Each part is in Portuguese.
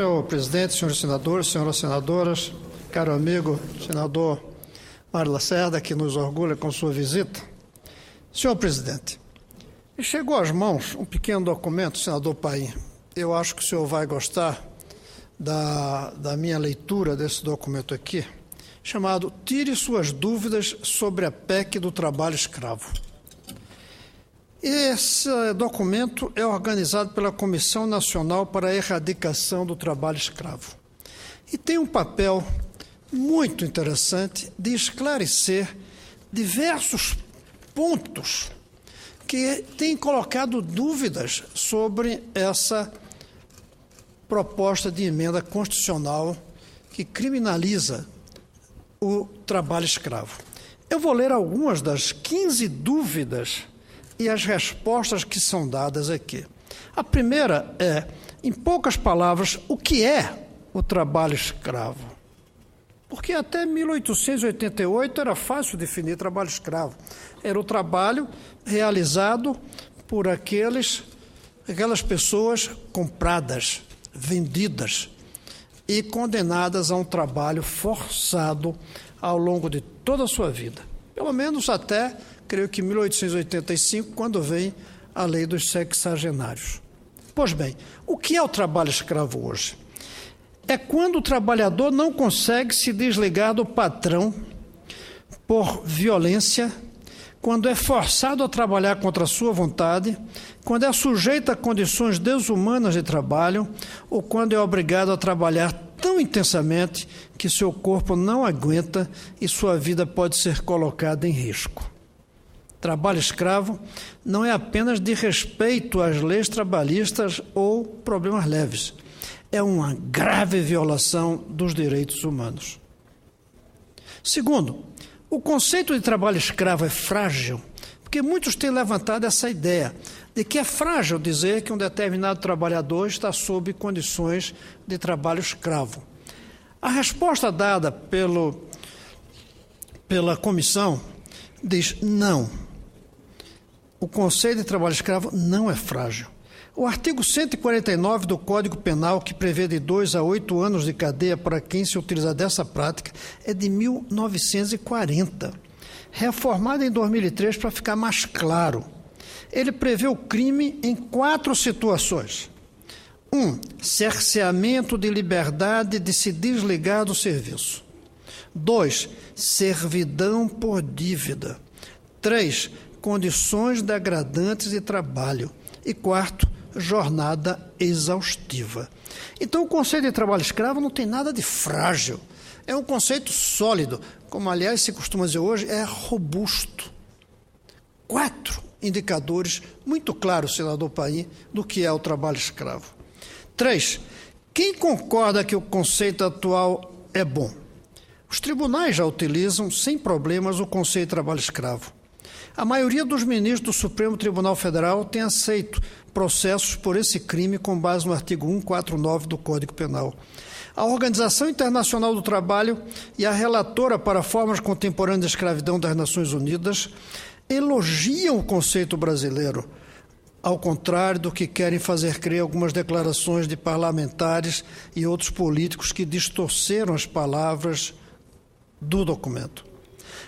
Senhor presidente, senhores senadores, senhoras senadoras, caro amigo senador Mário Lacerda, que nos orgulha com sua visita. Senhor presidente, me chegou às mãos um pequeno documento, senador Paim. Eu acho que o senhor vai gostar da minha leitura desse documento aqui, chamado Tire Suas Dúvidas sobre a PEC do Trabalho Escravo. Esse documento é organizado pela Comissão Nacional para a Erradicação do Trabalho Escravo e tem um papel muito interessante de esclarecer diversos pontos que têm colocado dúvidas sobre essa proposta de emenda constitucional que criminaliza o trabalho escravo. Eu vou ler algumas das 15 dúvidas e as respostas que são dadas aqui. A primeira é, em poucas palavras, o que é o trabalho escravo? Porque até 1888 era fácil definir trabalho escravo. Era o trabalho realizado por aquelas pessoas compradas, vendidas e condenadas a um trabalho forçado ao longo de toda a sua vida. Pelo menos até, creio que 1885, quando vem a lei dos sexagenários. Pois bem, o que é o trabalho escravo hoje? É quando o trabalhador não consegue se desligar do patrão por violência, quando é forçado a trabalhar contra a sua vontade, quando é sujeito a condições desumanas de trabalho ou quando é obrigado a trabalhar tão intensamente que seu corpo não aguenta e sua vida pode ser colocada em risco. Trabalho escravo não é apenas de respeito às leis trabalhistas ou problemas leves. É uma grave violação dos direitos humanos. Segundo, o conceito de trabalho escravo é frágil, porque muitos têm levantado essa ideia de que é frágil dizer que um determinado trabalhador está sob condições de trabalho escravo. A resposta dada pela comissão diz não. O conceito de trabalho escravo não é frágil. O artigo 149 do Código Penal, que prevê de 2 a 8 anos de cadeia para quem se utilizar dessa prática, é de 1940, reformado em 2003 para ficar mais claro. Ele prevê o crime em 4 situações. 1. Cerceamento de liberdade de se desligar do serviço. 2. Servidão por dívida. 3. Condições degradantes de trabalho. E 4. Jornada exaustiva. Então, o conceito de trabalho escravo não tem nada de frágil. É um conceito sólido, como, aliás, se costuma dizer hoje, é robusto. 4 indicadores muito claros, senador Paim, do que é o trabalho escravo. 3. Quem concorda que o conceito atual é bom? Os tribunais já utilizam, sem problemas, o conceito de trabalho escravo. A maioria dos ministros do Supremo Tribunal Federal tem aceito processos por esse crime com base no artigo 149 do Código Penal. A Organização Internacional do Trabalho e a relatora para formas contemporâneas de escravidão das Nações Unidas elogiam o conceito brasileiro, ao contrário do que querem fazer crer algumas declarações de parlamentares e outros políticos que distorceram as palavras do documento.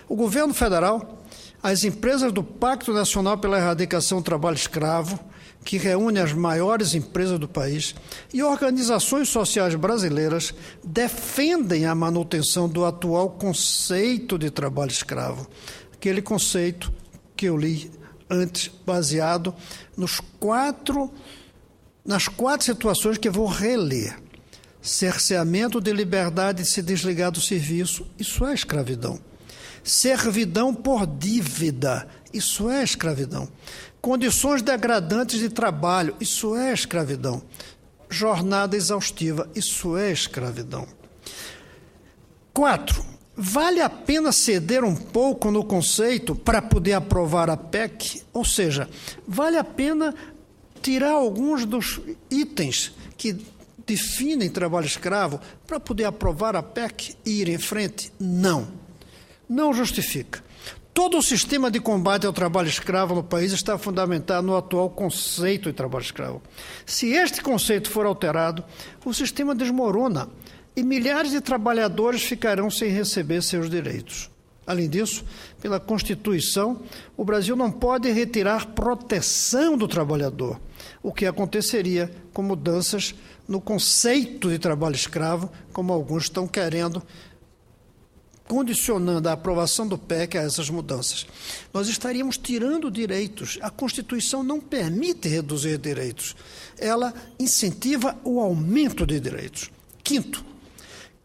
O governo federal, as empresas do Pacto Nacional pela Erradicação do Trabalho Escravo, que reúne as maiores empresas do país, e organizações sociais brasileiras defendem a manutenção do atual conceito de trabalho escravo, aquele conceito que eu li antes, baseado nas 4 situações que eu vou reler. Cerceamento de liberdade de se desligar do serviço, isso é escravidão. Servidão por dívida, isso é escravidão. Condições degradantes de trabalho, isso é escravidão. Jornada exaustiva, isso é escravidão. 4. Vale a pena ceder um pouco no conceito para poder aprovar a PEC? Ou seja, vale a pena tirar alguns dos itens que definem trabalho escravo para poder aprovar a PEC e ir em frente? Não. Não justifica. Todo o sistema de combate ao trabalho escravo no país está fundamentado no atual conceito de trabalho escravo. Se este conceito for alterado, o sistema desmorona e milhares de trabalhadores ficarão sem receber seus direitos. Além disso, pela Constituição, o Brasil não pode retirar proteção do trabalhador, o que aconteceria com mudanças no conceito de trabalho escravo, como alguns estão querendo, condicionando a aprovação do PEC a essas mudanças. Nós estaríamos tirando direitos. A Constituição não permite reduzir direitos. Ela incentiva o aumento de direitos. Quinto,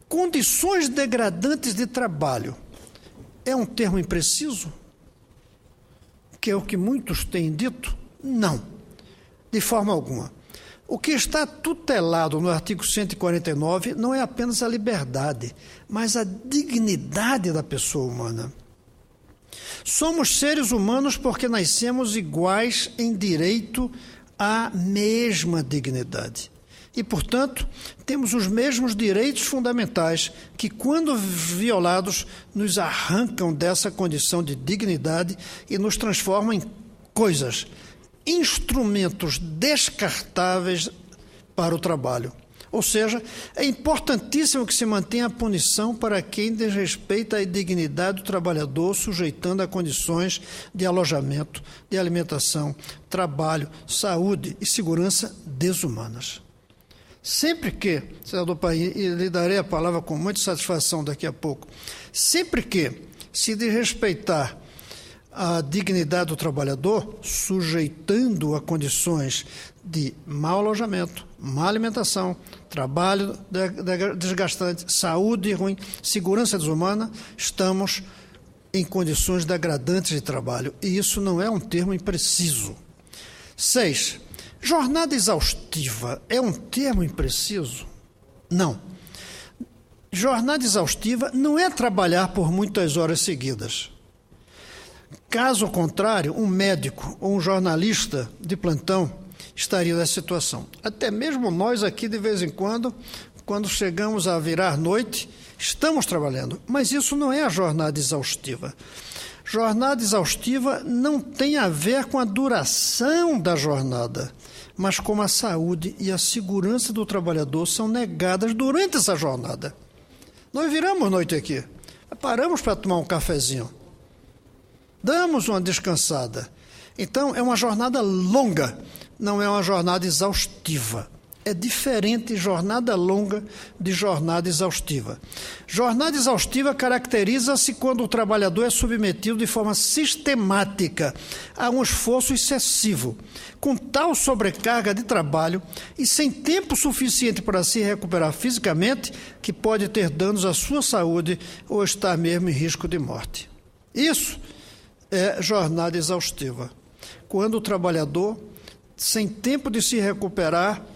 condições degradantes de trabalho. É um termo impreciso? Que é o que muitos têm dito? Não, de forma alguma. O que está tutelado no artigo 149 não é apenas a liberdade, mas a dignidade da pessoa humana. Somos seres humanos porque nascemos iguais em direito à mesma dignidade. E, portanto, temos os mesmos direitos fundamentais que, quando violados, nos arrancam dessa condição de dignidade e nos transformam em coisas, instrumentos descartáveis para o trabalho. Ou seja, é importantíssimo que se mantenha a punição para quem desrespeita a dignidade do trabalhador, sujeitando a condições de alojamento, de alimentação, trabalho, saúde e segurança desumanas. Sempre que, senador Paim, e lhe darei a palavra com muita satisfação daqui a pouco, sempre que se desrespeitar a dignidade do trabalhador, sujeitando a condições de mau alojamento, má alimentação, trabalho desgastante, saúde ruim, segurança desumana, estamos em condições degradantes de trabalho. E isso não é um termo impreciso. 6. Jornada exaustiva é um termo impreciso? Não. Jornada exaustiva não é trabalhar por muitas horas seguidas. Caso contrário, um médico ou um jornalista de plantão estaria nessa situação. Até mesmo nós aqui, de vez em quando chegamos a virar noite, estamos trabalhando. Mas isso não é a jornada exaustiva. Jornada exaustiva não tem a ver com a duração da jornada, mas como a saúde e a segurança do trabalhador são negadas durante essa jornada. Nós viramos noite aqui, paramos para tomar um cafezinho, damos uma descansada. Então, é uma jornada longa, não é uma jornada exaustiva. É diferente jornada longa de jornada exaustiva. Jornada exaustiva caracteriza-se quando o trabalhador é submetido de forma sistemática a um esforço excessivo, com tal sobrecarga de trabalho e sem tempo suficiente para se recuperar fisicamente, que pode ter danos à sua saúde ou estar mesmo em risco de morte. Isso é jornada exaustiva. Quando o trabalhador, sem tempo de se recuperar,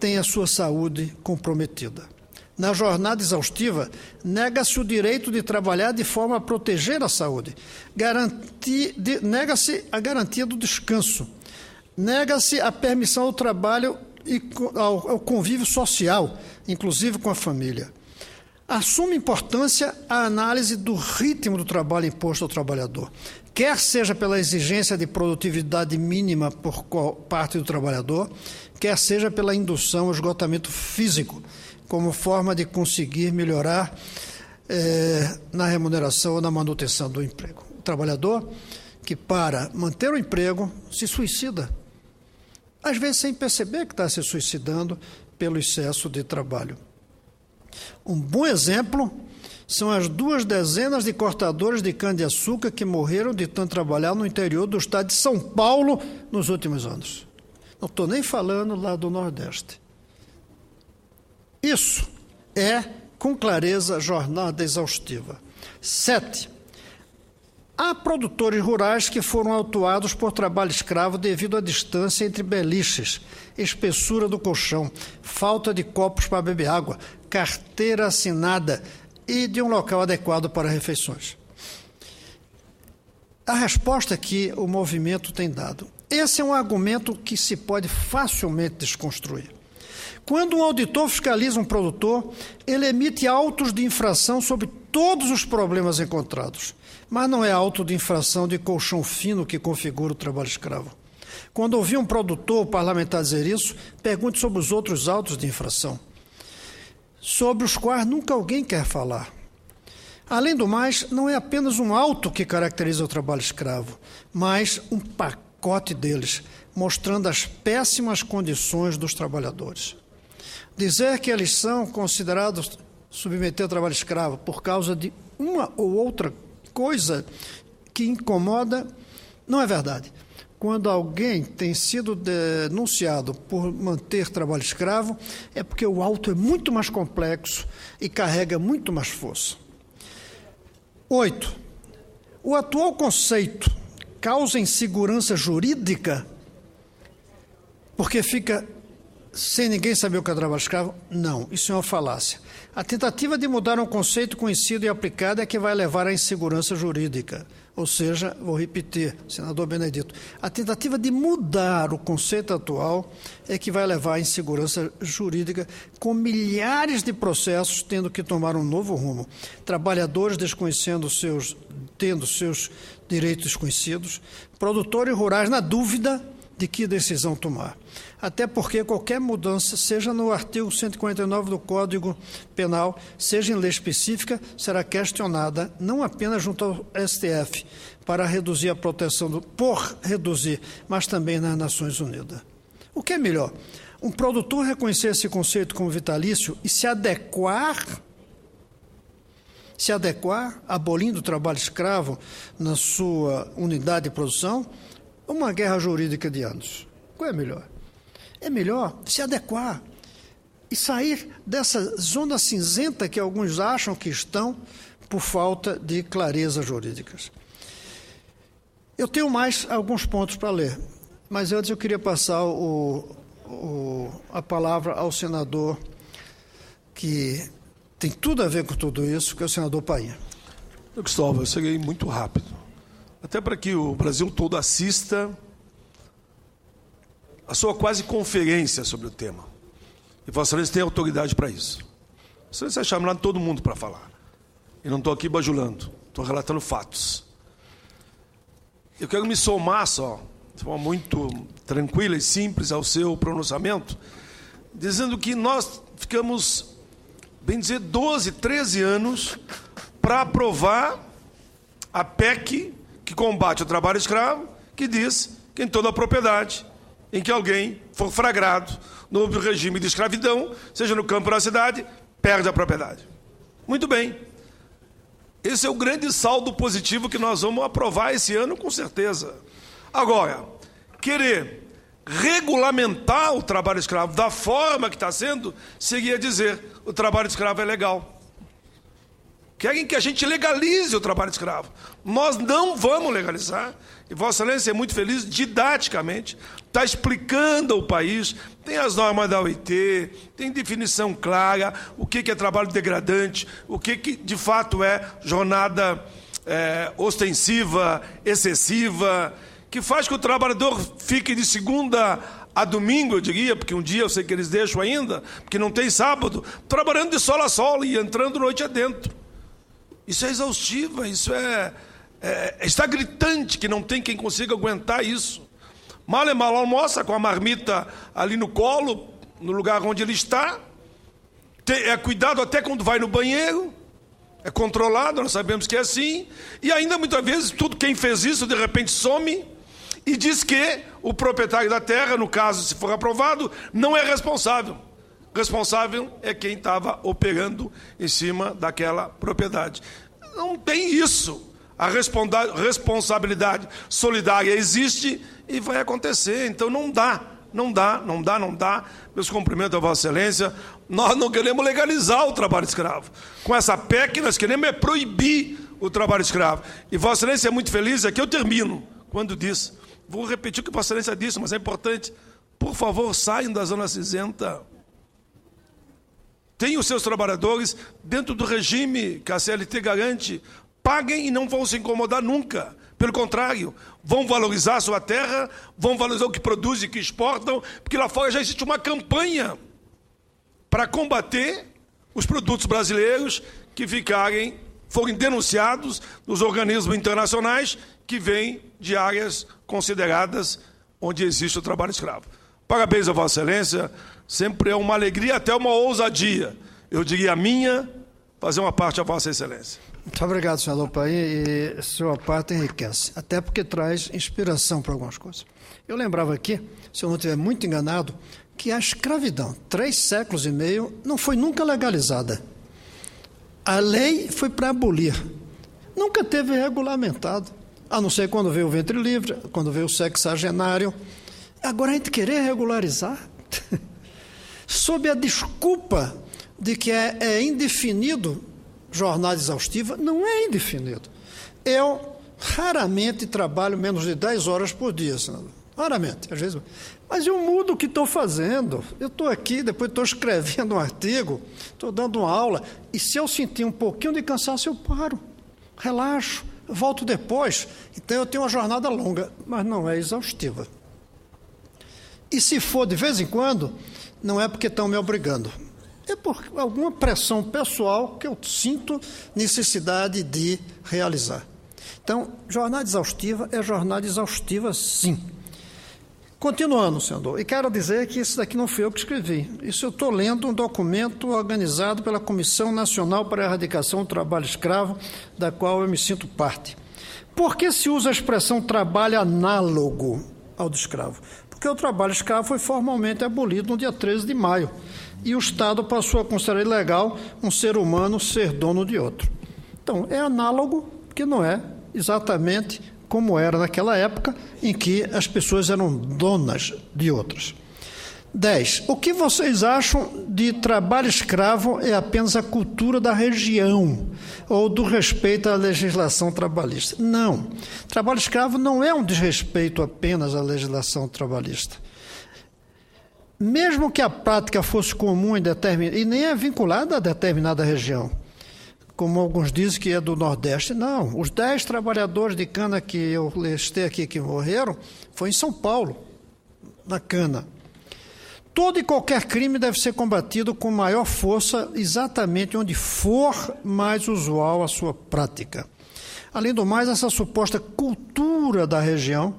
tem a sua saúde comprometida. Na jornada exaustiva, nega-se o direito de trabalhar de forma a proteger a saúde, nega-se a garantia do descanso, nega-se a permissão ao trabalho e ao convívio social, inclusive com a família. Assume importância a análise do ritmo do trabalho imposto ao trabalhador, quer seja pela exigência de produtividade mínima por parte do trabalhador, quer seja pela indução ao esgotamento físico, como forma de conseguir melhorar na remuneração ou na manutenção do emprego. O trabalhador que, para manter o emprego, se suicida, às vezes sem perceber que está se suicidando pelo excesso de trabalho. Um bom exemplo são as 2 dezenas de cortadores de cana-de-açúcar que morreram de tanto trabalhar no interior do estado de São Paulo nos últimos anos. Não estou nem falando lá do Nordeste. Isso é, com clareza, jornada exaustiva. 7. Há produtores rurais que foram autuados por trabalho escravo devido à distância entre beliches, espessura do colchão, falta de copos para beber água, carteira assinada e de um local adequado para refeições. A resposta que o movimento tem dado. Esse é um argumento que se pode facilmente desconstruir. Quando um auditor fiscaliza um produtor, ele emite autos de infração sobre todos os problemas encontrados. Mas não é auto de infração de colchão fino que configura o trabalho escravo. Quando ouvir um produtor ou parlamentar dizer isso, pergunte sobre os outros autos de infração, sobre os quais nunca alguém quer falar. Além do mais, não é apenas um auto que caracteriza o trabalho escravo, mas um pacote deles, mostrando as péssimas condições dos trabalhadores. Dizer que eles são considerados submeter ao trabalho escravo por causa de uma ou outra coisa que incomoda não é verdade. Quando alguém tem sido denunciado por manter trabalho escravo, é porque o auto é muito mais complexo e carrega muito mais força. 8. O atual conceito causa insegurança jurídica porque fica sem ninguém saber o que é trabalho escravo? Não, isso é uma falácia. A tentativa de mudar um conceito conhecido e aplicado é que vai levar à insegurança jurídica. Ou seja, vou repetir, senador Benedito, a tentativa de mudar o conceito atual é que vai levar à insegurança jurídica, com milhares de processos tendo que tomar um novo rumo. Trabalhadores tendo seus direitos desconhecidos, produtores rurais na dúvida de que decisão tomar. Até porque qualquer mudança, seja no artigo 149 do Código Penal, seja em lei específica, será questionada não apenas junto ao STF para reduzir a proteção mas também nas Nações Unidas. O que é melhor? Um produtor reconhecer esse conceito como vitalício e se adequar, abolindo o trabalho escravo na sua unidade de produção, uma guerra jurídica de anos. Qual é melhor? É melhor se adequar e sair dessa zona cinzenta que alguns acham que estão por falta de clareza jurídicas. Eu tenho mais alguns pontos para ler, mas antes eu queria passar a palavra ao senador que tem tudo a ver com tudo isso, que é o senador Painha. Cristóvão, eu serei muito rápido. Até para que o Brasil todo assista a sua quase conferência sobre o tema. E Vossa Excelência tem autoridade para isso. Vossa Excelência vai chamar todo mundo para falar. E não estou aqui bajulando, estou relatando fatos. Eu quero me somar só, de forma muito tranquila e simples ao seu pronunciamento, dizendo que nós ficamos, bem dizer, 12, 13 anos para aprovar a PEC que combate o trabalho escravo, que diz que em toda a propriedade em que alguém for flagrado no regime de escravidão, seja no campo ou na cidade, perde a propriedade. Muito bem. Esse é o grande saldo positivo que nós vamos aprovar esse ano, com certeza. Agora, querer regulamentar o trabalho escravo da forma que está sendo, seria dizer o trabalho escravo é legal. Querem que a gente legalize o trabalho escravo. Nós não vamos legalizar. E Vossa Excelência é muito feliz, didaticamente, está explicando ao país, tem as normas da OIT, tem definição clara, o que é trabalho degradante, o que de fato é jornada ostensiva, excessiva, que faz que o trabalhador fique de segunda a domingo, eu diria, porque um dia eu sei que eles deixam ainda, porque não tem sábado, trabalhando de sol a sol e entrando noite adentro. Isso é exaustiva, isso está gritante que não tem quem consiga aguentar isso. Mal é mal almoça com a marmita ali no colo, no lugar onde ele está. É cuidado até quando vai no banheiro. É controlado, nós sabemos que é assim. E ainda muitas vezes, quem fez isso, de repente some e diz que o proprietário da terra, no caso, se for aprovado, não é responsável. Responsável é quem estava operando em cima daquela propriedade. Não tem isso. A responsabilidade solidária existe e vai acontecer. Então não dá. Meus cumprimentos a Vossa Excelência. Nós não queremos legalizar o trabalho escravo. Com essa PEC, nós queremos proibir o trabalho escravo. E Vossa Excelência é muito feliz, aqui eu termino, quando diz, vou repetir o que Vossa Excelência disse, mas é importante, por favor, saiam da zona cinzenta. Tenham os seus trabalhadores dentro do regime que a CLT garante, paguem e não vão se incomodar nunca. Pelo contrário, vão valorizar a sua terra, vão valorizar o que produzem e que exportam, porque lá fora já existe uma campanha para combater os produtos brasileiros que ficarem forem denunciados nos organismos internacionais que vêm de áreas consideradas onde existe o trabalho escravo. Parabéns a Vossa Excelência, sempre é uma alegria, até uma ousadia, eu diria a minha, fazer uma parte a Vossa Excelência. Muito obrigado, senador Paim, e sua parte enriquece, até porque traz inspiração para algumas coisas. Eu lembrava aqui, se eu não estiver muito enganado, que a escravidão, 3 séculos e meio, não foi nunca legalizada. A lei foi para abolir, nunca teve regulamentado, a não ser quando veio o ventre livre, quando veio o sexagenário. Agora a gente querer regularizar, sob a desculpa de que é indefinido jornada exaustiva, não é indefinido. Eu raramente trabalho menos de 10 horas por dia, senador. Raramente, às vezes. Mas eu mudo o que estou fazendo. Eu estou aqui, depois estou escrevendo um artigo, estou dando uma aula, e se eu sentir um pouquinho de cansaço, eu paro, relaxo, volto depois. Então eu tenho uma jornada longa, mas não é exaustiva. E se for de vez em quando, não é porque estão me obrigando. É por alguma pressão pessoal que eu sinto necessidade de realizar. Então, jornada exaustiva é jornada exaustiva, sim. Continuando, senador, e quero dizer que isso daqui não fui eu que escrevi. Isso eu estou lendo um documento organizado pela Comissão Nacional para a Erradicação do Trabalho Escravo, da qual eu me sinto parte. Por que se usa a expressão trabalho análogo ao do escravo? Porque o trabalho escravo foi formalmente abolido no dia 13 de maio. E o Estado passou a considerar ilegal um ser humano ser dono de outro. Então, é análogo, porque não é exatamente como era naquela época em que as pessoas eram donas de outras. 10. O que vocês acham de trabalho escravo é apenas a cultura da região ou do respeito à legislação trabalhista? Não. Trabalho escravo não é um desrespeito apenas à legislação trabalhista. Mesmo que a prática fosse comum e nem é vinculada a determinada região, como alguns dizem que é do Nordeste, não. Os 10 trabalhadores de cana que eu listei aqui que morreram foi em São Paulo, na cana. Todo e qualquer crime deve ser combatido com maior força exatamente onde for mais usual a sua prática. Além do mais, essa suposta cultura da região,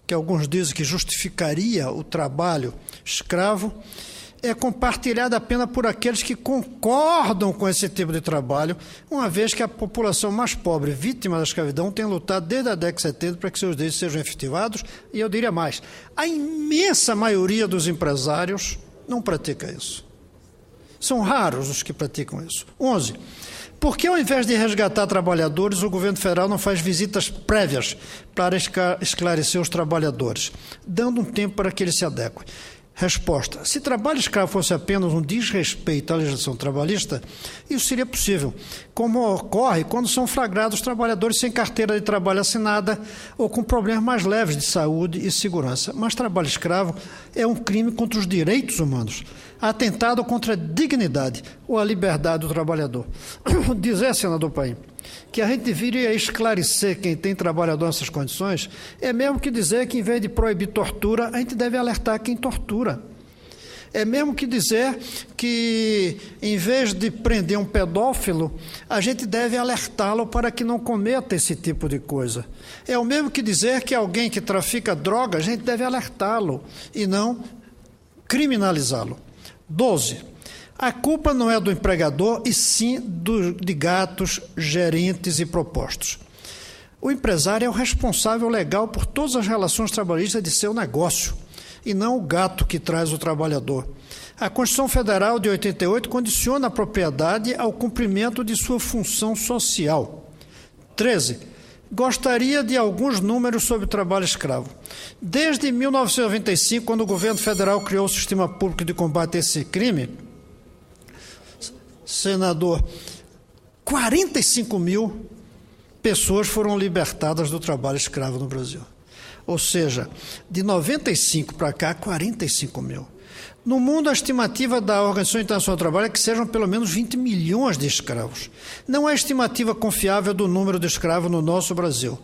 que alguns dizem que justificaria o trabalho escravo, é compartilhada apenas por aqueles que concordam com esse tipo de trabalho, uma vez que a população mais pobre, vítima da escravidão, tem lutado desde a década de 70 para que seus direitos sejam efetivados, e eu diria mais, a imensa maioria dos empresários não pratica isso. São raros os que praticam isso. 11. Por que, ao invés de resgatar trabalhadores, o governo federal não faz visitas prévias para esclarecer os trabalhadores, dando um tempo para que eles se adequem? Resposta. Se trabalho escravo fosse apenas um desrespeito à legislação trabalhista, isso seria possível, como ocorre quando são flagrados trabalhadores sem carteira de trabalho assinada ou com problemas mais leves de saúde e segurança. Mas trabalho escravo é um crime contra os direitos humanos, atentado contra a dignidade ou a liberdade do trabalhador. Dizer, senador Paim, que a gente deveria esclarecer quem tem trabalhador nessas condições é mesmo que dizer que, em vez de proibir tortura, a gente deve alertar quem tortura. É mesmo que dizer que, em vez de prender um pedófilo, a gente deve alertá-lo para que não cometa esse tipo de coisa. É o mesmo que dizer que alguém que trafica droga, a gente deve alertá-lo e não criminalizá-lo. 12. A culpa não é do empregador, e sim de gatos, gerentes e propostos. O empresário é o responsável legal por todas as relações trabalhistas de seu negócio, e não o gato que traz o trabalhador. A Constituição Federal de 88 condiciona a propriedade ao cumprimento de sua função social. 13. Gostaria de alguns números sobre o trabalho escravo. Desde 1995, quando o governo federal criou o sistema público de combate a esse crime, senador, 45 mil pessoas foram libertadas do trabalho escravo no Brasil. Ou seja, de 95 para cá, 45 mil. No mundo, a estimativa da Organização Internacional do Trabalho é que sejam pelo menos 20 milhões de escravos. Não há estimativa confiável do número de escravos no nosso Brasil.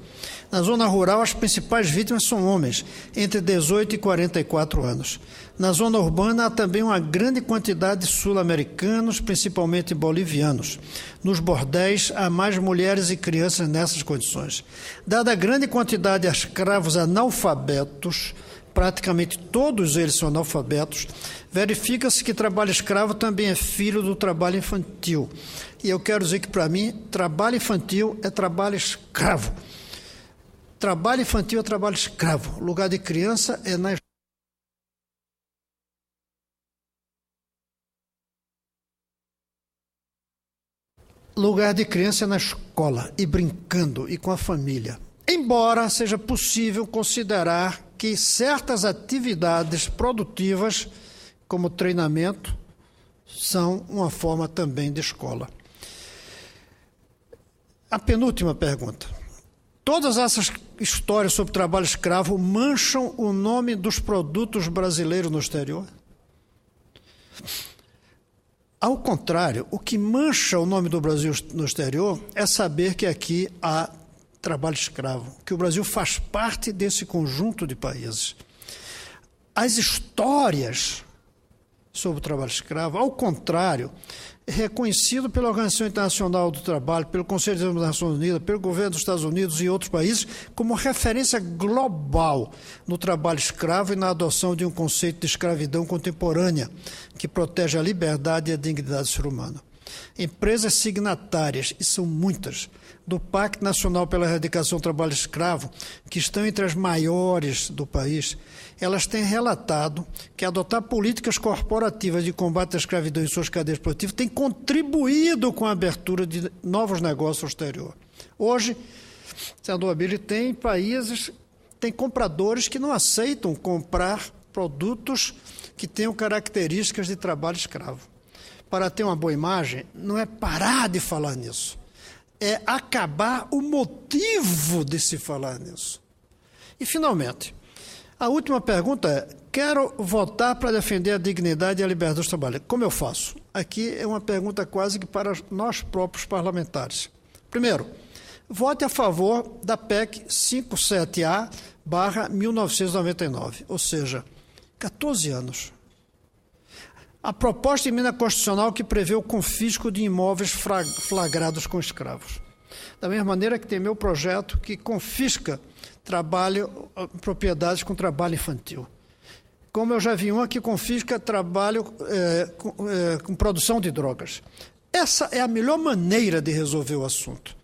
Na zona rural, as principais vítimas são homens, entre 18 e 44 anos. Na zona urbana, há também uma grande quantidade de sul-americanos, principalmente bolivianos. Nos bordéis, há mais mulheres e crianças nessas condições. Dada a grande quantidade de escravos analfabetos, praticamente todos eles são analfabetos, verifica-se que trabalho escravo também é filho do trabalho infantil. E eu quero dizer que, para mim, trabalho infantil é trabalho escravo. Trabalho infantil é trabalho escravo. Lugar de criança é na lugar de criança é na escola, e brincando, e com a família. Embora seja possível considerar que certas atividades produtivas, como treinamento, são uma forma também de escola. A penúltima pergunta. Todas essas histórias sobre trabalho escravo mancham o nome dos produtos brasileiros no exterior? Ao contrário, o que mancha o nome do Brasil no exterior é saber que aqui há trabalho escravo, que o Brasil faz parte desse conjunto de países. As histórias sobre o trabalho escravo, ao contrário, é reconhecido pela Organização Internacional do Trabalho, pelo Conselho das Nações Unidas, pelo governo dos Estados Unidos e outros países, como referência global no trabalho escravo e na adoção de um conceito de escravidão contemporânea, que protege a liberdade e a dignidade do ser humano. Empresas signatárias, e são muitas, do Pacto Nacional pela Erradicação do Trabalho Escravo, que estão entre as maiores do país, elas têm relatado que adotar políticas corporativas de combate à escravidão em suas cadeias produtivas tem contribuído com a abertura de novos negócios ao exterior. Hoje, senador Abílio, tem países, tem compradores que não aceitam comprar produtos que tenham características de trabalho escravo. Para ter uma boa imagem, não é parar de falar nisso, é acabar o motivo de se falar nisso. E, finalmente, a última pergunta é: quero votar para defender a dignidade e a liberdade dos trabalhadores. Como eu faço? Aqui é uma pergunta quase que para nós próprios parlamentares. Primeiro, vote a favor da PEC 57A/1999, ou seja, 14 anos. A proposta de emenda constitucional que prevê o confisco de imóveis flagrados com escravos. Da mesma maneira que tem meu projeto que confisca propriedades com trabalho infantil. Como eu já vi uma que confisca trabalho com produção de drogas. Essa é a melhor maneira de resolver o assunto.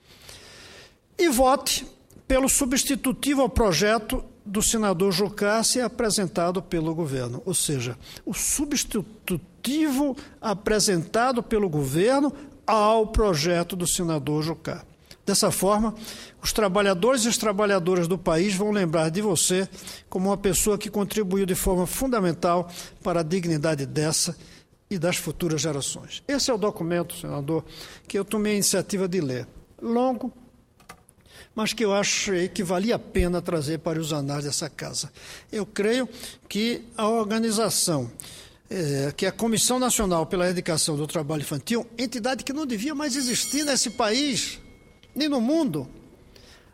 E vote pelo substitutivo ao projeto do senador Jucá ser apresentado pelo governo, ou seja, o substitutivo apresentado pelo governo ao projeto do senador Jucá. Dessa forma, os trabalhadores e as trabalhadoras do país vão lembrar de você como uma pessoa que contribuiu de forma fundamental para a dignidade dessa e das futuras gerações. Esse é o documento, senador, que eu tomei a iniciativa de ler. Longo, mas que eu achei que valia a pena trazer para os anais dessa casa. Eu creio que a organização, que é a Comissão Nacional pela Erradicação do Trabalho Infantil, entidade que não devia mais existir nesse país, nem no mundo,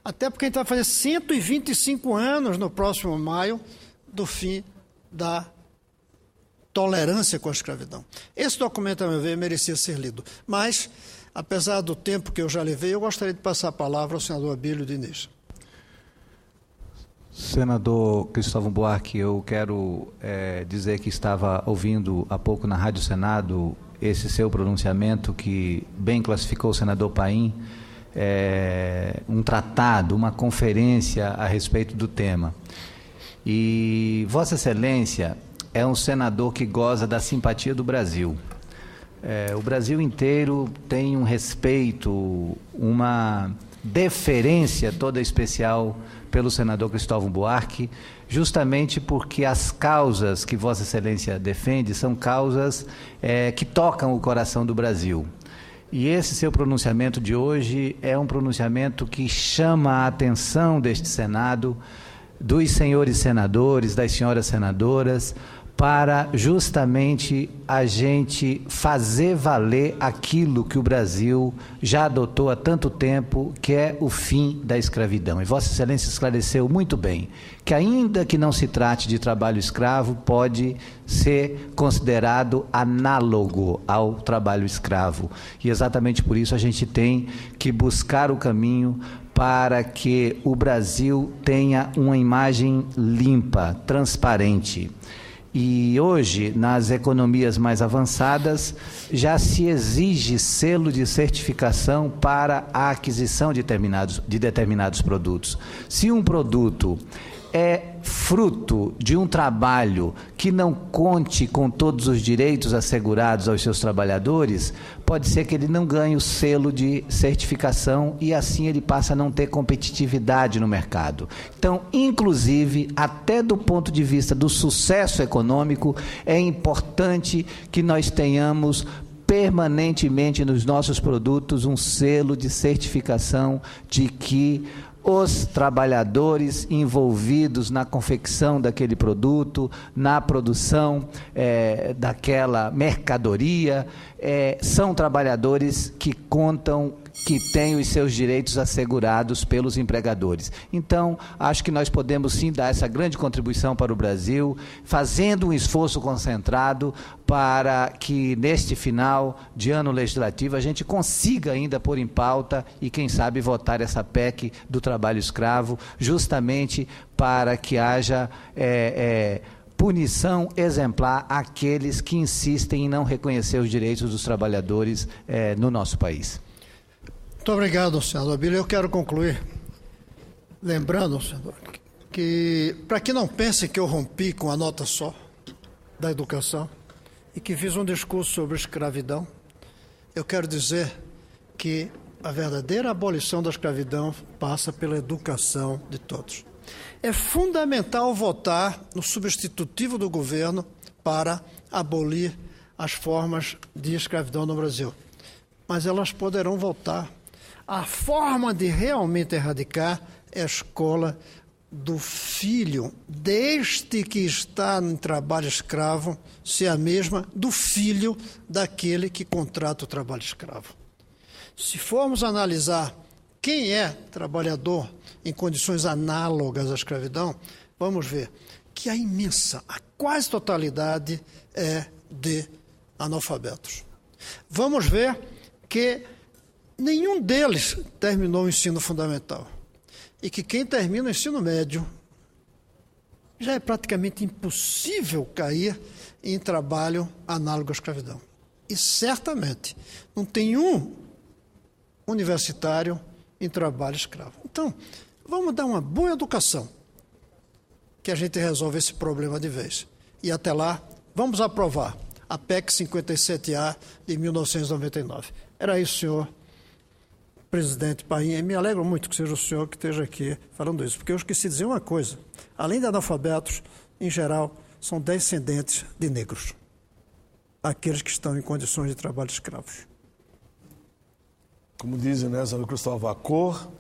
até porque a gente vai fazer 125 anos no próximo maio do fim da tolerância com a escravidão. Esse documento, a meu ver, merecia ser lido, mas apesar do tempo que eu já levei, eu gostaria de passar a palavra ao senador Abílio Diniz. Senador Cristóvão Buarque, eu quero dizer que estava ouvindo há pouco na Rádio Senado esse seu pronunciamento que bem classificou o senador Paim, um tratado, uma conferência a respeito do tema. E Vossa Excelência é um senador que goza da simpatia do Brasil. O Brasil inteiro tem um respeito, uma deferência toda especial pelo senador Cristóvão Buarque, justamente porque as causas que Vossa Excelência defende são causas que tocam o coração do Brasil. E esse seu pronunciamento de hoje é um pronunciamento que chama a atenção deste Senado, dos senhores senadores, das senhoras senadoras, para justamente a gente fazer valer aquilo que o Brasil já adotou há tanto tempo, que é o fim da escravidão. E Vossa Excelência esclareceu muito bem que, ainda que não se trate de trabalho escravo, pode ser considerado análogo ao trabalho escravo. E exatamente por isso a gente tem que buscar o caminho para que o Brasil tenha uma imagem limpa, transparente. E hoje, nas economias mais avançadas, já se exige selo de certificação para a aquisição de determinados produtos. Se um produto é fruto de um trabalho que não conte com todos os direitos assegurados aos seus trabalhadores, pode ser que ele não ganhe o selo de certificação e assim ele passa a não ter competitividade no mercado. Então, inclusive, até do ponto de vista do sucesso econômico, é importante que nós tenhamos permanentemente nos nossos produtos um selo de certificação de que os trabalhadores envolvidos na confecção daquele produto, na produção daquela mercadoria, são trabalhadores que contam, que têm os seus direitos assegurados pelos empregadores. Então, acho que nós podemos sim dar essa grande contribuição para o Brasil, fazendo um esforço concentrado para que neste final de ano legislativo a gente consiga ainda pôr em pauta e, quem sabe, votar essa PEC do trabalho escravo, justamente para que haja punição exemplar àqueles que insistem em não reconhecer os direitos dos trabalhadores no nosso país. Muito obrigado, senador Abílio. Eu quero concluir lembrando, senador, que para que não pensem que eu rompi com a nota só da educação e que fiz um discurso sobre escravidão, eu quero dizer que a verdadeira abolição da escravidão passa pela educação de todos. É fundamental votar no substitutivo do governo para abolir as formas de escravidão no Brasil. Mas elas poderão voltar. A forma de realmente erradicar é a escola do filho, desde que está em trabalho escravo, ser a mesma do filho daquele que contrata o trabalho escravo. Se formos analisar quem é trabalhador em condições análogas à escravidão, vamos ver que a quase totalidade é de analfabetos. Vamos ver que nenhum deles terminou o ensino fundamental e que quem termina o ensino médio já é praticamente impossível cair em trabalho análogo à escravidão. E certamente não tem um universitário em trabalho escravo. Então, vamos dar uma boa educação que a gente resolve esse problema de vez. E até lá, vamos aprovar a PEC 57A de 1999. Era isso, senhor presidente Paim. Me alegro muito que seja o senhor que esteja aqui falando isso, porque eu esqueci de dizer uma coisa. Além de analfabetos, em geral, são descendentes de negros, aqueles que estão em condições de trabalho escravos. Como dizem, né, São Cristóvão, a cor